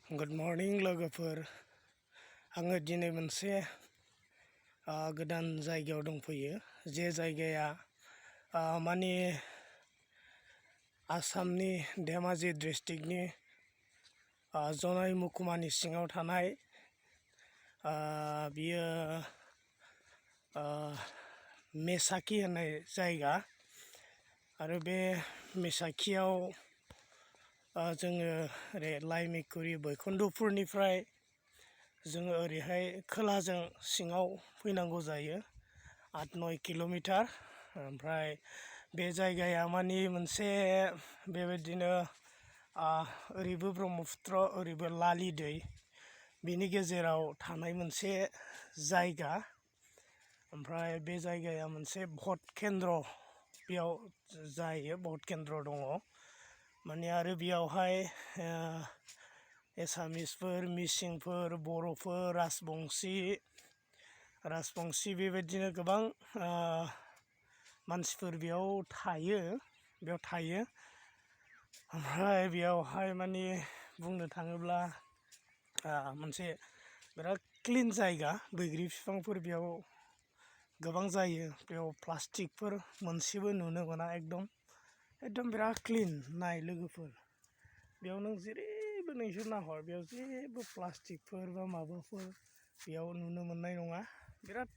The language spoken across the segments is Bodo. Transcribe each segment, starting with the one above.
गुड मर्निं लोगोफोर आङो दिनै मोनसे गोदान जायगायाव दंफैयो जे जायगाया माने आसामनि धेमाजि डिस्ट्रिक्टनि जनाय महकुमानि सिङाव थानाय बियो मेसाखि होननाय जायगा आरो बे मेसाखियाव जोङो ओरै लाइमेकुरि बैकुन्ठपुरनिफ्राय जोङो ओरैहाय खोलाजों सिङाव फैनांगौ जायो 8-9 किल'मिटार। ओमफ्राय बे जायगाया माने मोनसे बेबायदिनो ओरैबो ब्रह्मपुत्र ओरैबो लालि दै बिनि गेजेराव थानाय मोनसे जायगा। ओमफ्राय बे जायगाया मोनसे भट केन्द्र बेयाव जायो, भट केन्द्र दङ माने आरो बेयावहाय एसामिसफोर, मिसिंफोर, बर'फोर, राजबंसि बेबायदिनो गोबां मानसिफोर बेयाव थायो। ओमफ्राय बेयावहाय माने बुंनो थाङोब्ला मोनसे बिराद क्लिन जायगा, बैग्रि बिफांफोर बेयाव गोबां जायो। बेयाव प्लास्टिकफोर मोनसेबो नुनो मोना, एकदम बिराद क्लिन। नाय लोगोफोर, बेयाव नों जेरैबो नोंसोर नाहर, बेयाव जेबो प्लास्टिकफोर बा माबाफोर बेयाव नुनो मोननाय नङा। बिराद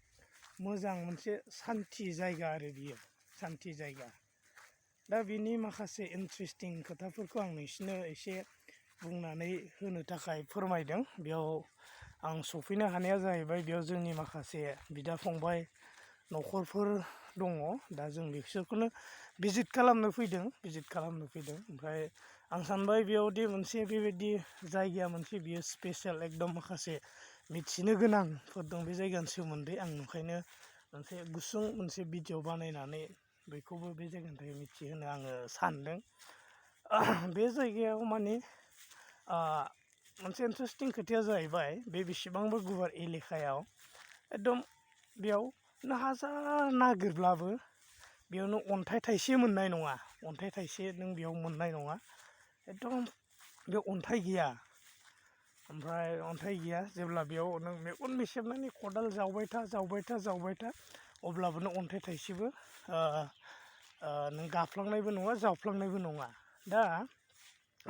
मोजां मोनसे सान्थि जायगा आरो बियो, सान्थि जायगा। दा बिनि माखासे इन्ट्रेस्टिं खोथाफोरखौ आं नोंसिनो एसे बुंनानै होनो थाखाय फोरमायदों। बेयाव आं सफैनो हानाया जाहैबाय, बेयाव जोंनि माखासे बिदा फंबाय न'खरफोर दङ। दा जों बिसोरखौनो भिजिट खालामनो फैदों। ओमफ्राय आं सानबाय बेयावदि मोनसे बेबायदि जायगाया मोनसे बियो स्पेसियेल, एकदम माखासे मिथिनो गोनांफोर दं बे जायगानि सोमोन्दै। आं ओंखायनो मोनसे गुसुं मोनसे भिडिअ बानायनानै बेखौबो बे जायगानिफ्राय मिथिहोनो आङो सानदों। बे जायगायाव माने मोनसे इन्ट्रेस्टिं खोथाया जाहैबाय, बे बेसेबांबा गुवार एलेखायाव एकदम बेयाव नों हाजार नागिरब्लाबो बेयावनो अन्थाइ थाइसे मोननाय नङा, अन्थाइ थाइसे नों बेयाव मोननाय नङा। एकदम बेयाव अन्थाइ गैया। ओमफ्राय अन्थाइ गैया जेब्ला बेयाव नों मेगन मेसेबनानै खदाल जावबाय था अब्लाबो नों अन्थाइ थाइसेबो नों गाफ्लांनायबो नङा, जावफ्लांनायबो नङा। दा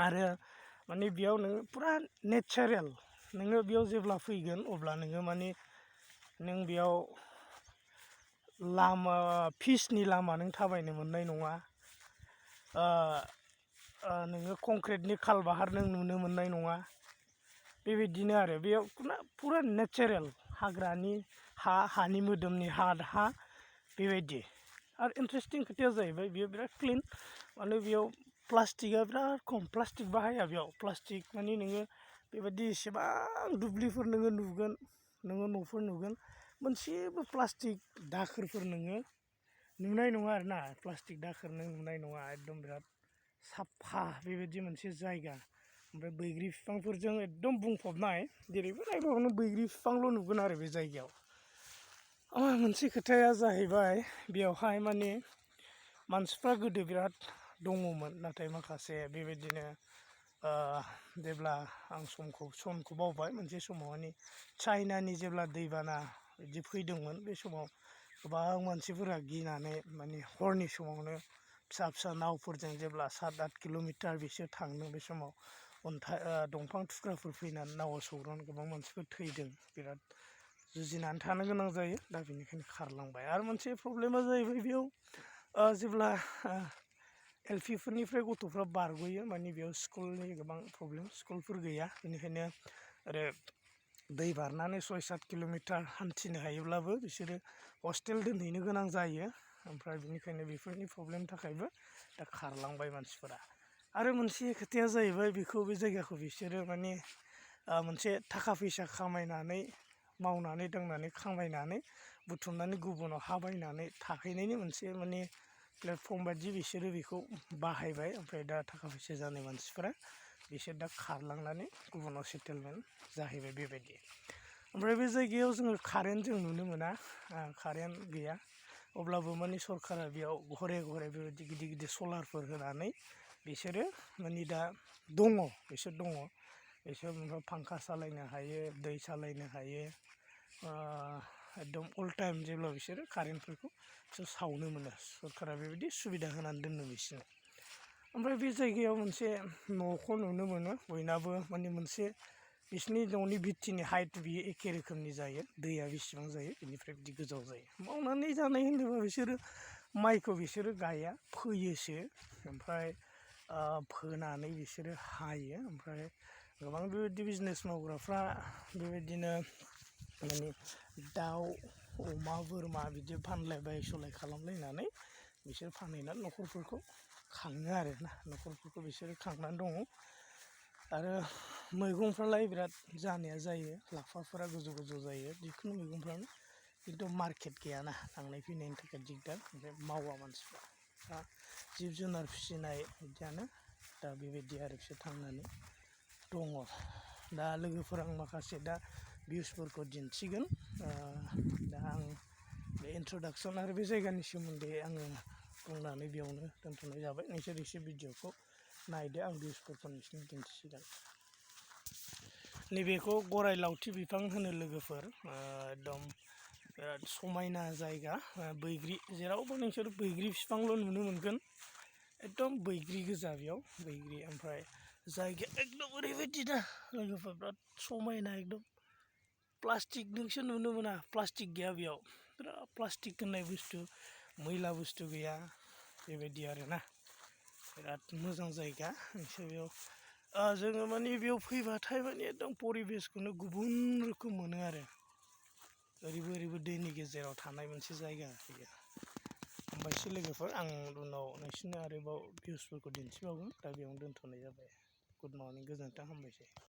आरो माने बेयाव नोङो फुरा नेचारेल, नोङो बेयाव जेब्ला फैगोन अब्ला नोङो माने नों बेयाव लामा, फिसनि लामा नों थाबायनो मोननाय नङा। नोङो कंक्रिटनि खालबाहार नों नुनो मोननाय नङा। बेबायदिनो आरो बेयाव फुरा नेचारेल, हाग्रानि हा, हानि मोदोमनि हा बेबायदि। आरो इन्ट्रेस्टिं खोथाया जाहैबाय बेयो बिराद क्लिन। माने बेयाव प्लास्टिकआ बिराद खम, प्लास्टिक बाहाया बेयाव। प्लास्टिक माने नोङो बेबायदि एसेबां दुब्लिफोर नोङो नुगोन, नोङो न'फोर नुगोन, मोनसेबो प्लास्टिक दाखोरफोर नोङो नुनाय नङा आरो ना। प्लास्टिक दाखोर नों नुनाय नङा। एकदम बिराद साफा बेबायदि मोनसे जायगा। ओमफ्राय बैग्रि बिफांफोरजों एकदम बुंफबनाय, जेरैबो नायबाबो नों बैग्रि बिफांल' नुगोन आरो बे जायगायाव। मोनसे खोथाया जाहैबाय, बेयावहाय माने मानसिफ्रा गोदो बिराद दङमोन, नाथाय माखासे बेबायदिनो जेब्ला आं समखौ बावबाय, मोनसे समाव माने चाइनानि जेब्ला दैबाना बिदि फैदोंमोन, बे समाव गोबां मानसिफोरा गिनानै माने हरनि समावनो फिसा नावफोरजों जेब्ला 7-8 किल'मिटार बिसोर थांदों, बे समाव दंफां थुख्राफोर फैनानै नावआव सौग्रावनानै गोबां मानसिफोर थैदों। बिराद जुजिनानै थानो गोनां जायो। दा बेनिखायनो खारलांबाय। आरो मोनसे प्रब्लेमा जाहैबाय, बेयाव जेब्ला एलपिफोरनिफ्राय गथ'फ्रा बारग'यो, माने बेयाव स्कुलनि गोबां प्रब्लेम, स्कुलफोर गैया। बेनिखायनो आरो दै बारनानै 6-7 किल'मिटार हान्थिनो हायोब्लाबो बिसोरो हस्टेल दोनहैनो गोनां जायो। ओमफ्राय बेनिखायनो बेफोरनि प्रब्लेमनि थाखायबो दा खारलांबाय मानसिफोरा। आरो मोनसे खोथाया जाहैबाय, बे जायगाखौ बिसोरो माने मोनसे थाखा फैसा खामायनानै, मावनानै दांनानै खामायनानै बुथुमनानै गुबुनाव हा बायनानै थाहैनायनि मोनसे माने प्लेटफर्म बायदि बिसोरो बेखौ बाहायबाय। ओमफ्राय दा थाखा फैसा जानाय मानसिफोरा बिसोर दा खारलांनानै गुबुनाव सेटेलमेन्ट जाहैबाय बेबायदि। ओमफ्राय बे जायगायाव जोङो कारेन्ट जों नुनो मोना, कारेन्ट गैया। अब्लाबो माने सरकारा बेयाव घरे बेबायदि गिदिर सलारफोर होनानै बिसोरो माने दा बिसोर दङ। बिसोर ओमफ्राय फांखा सालायनो हायो, दै सालायनो हायो, एकदम अल टाइम जेब्ला बिसोरो कारेन्टफोरखौ बिसोर सावनो मोनो। सरकारा बेबायदि सुबिदा होनानै दोनो बिसोरनो। ओमफ्राय बे जायगायाव मोनसे न'खौ नुनो मोनो बयनाबो, माने मोनसे बिसोरनि न'नि भित्तिनि हाइट बियो एखे रोखोमनि जायो, दैया बेसेबां जायो बेनिफ्राय बिदि गोजौ जायो। मावनानै जानाय होनोबा बिसोरो माइखौ बिसोरो गाया, फोयोसो। ओमफ्राय फोनानै बिसोरो हायो। ओमफ्राय गोबां बेबायदि बिजनेस मावग्राफ्रा बेबायदिनो माने दाउ, अमा, बोरमा बिदि फानलाय बायस'लाय खालामलायनानै बिसोर फानहैनानै न'खरफोरखौ खाङो आरोना, न'खरफोरखौ बिसोरो खांनानै दङ। आरो मैगंफ्रालाय बिराद जानाया जायो, लाफाफोरा गोजौ गोजौ जायो, जिखुनु मैगंफ्रानो, खिन्थु मार्केट गैयाना, थांनाय फैनायनि थाखाय दिगदार, ओमफ्राय मावा मानसिफ्रा। दा जिब जुनार फिसिनाय बिदियानो, दा बेबायदि आरो बिसोर थांनानै दङ। दा लोगोफोर आं माखासे दा भिउसफोरखौ दिन्थिगोन। दा आं बे इन्ट्रडाक्सन आरो बे जायगानि सोमोन्दै आङो बुंनानै बेयावनो दोनथ'नाय जाबाय। नोंसोर एसे भिडिअखौ नायदो, आं भिउसफोरखौ नोंसोरनो दिन्थिसिगोन। नैबेखौ गराइ लावथि बिफां होनो लोगोफोर, एकदम बिराद समायना जायगा, बैग्रि, जेरावबो नोंसोर बैग्रि बिफांल' नुनो मोनगोन, एकदम बैग्रि गोजा बेयाव, बैग्रि। ओमफ्राय जायगाया एकदम ओरैबायदि ना लोगोफोर, बिराद समायना एकदम। प्लास्टिक नोंसोर नुनो मोना, प्लास्टिक गैया बेयाव, बिराद प्लास्टिक होननाय बुस्थु, मैला बुस्थु गैया, बेबायदि आरोना। बिराद मोजां जायगा। नोंसोर बेयाव जोङो माने बेयाव फैबाथाय माने एकदम परिबेसखौनो गुबुन रोखोम मोनो आरो। ओरैबो ओरैबो दैनि गेजेराव थानाय मोनसे जायगा बेयो। हामबायसै लोगोफोर, आं उनाव नोंसोरनो आरोबाव भिउसफोरखौ दिन्थिबावगोन। दा बेयावनो दोनथ'नाय जाबाय। गुड मर्निं, गोजोन्थों, हामबायसै।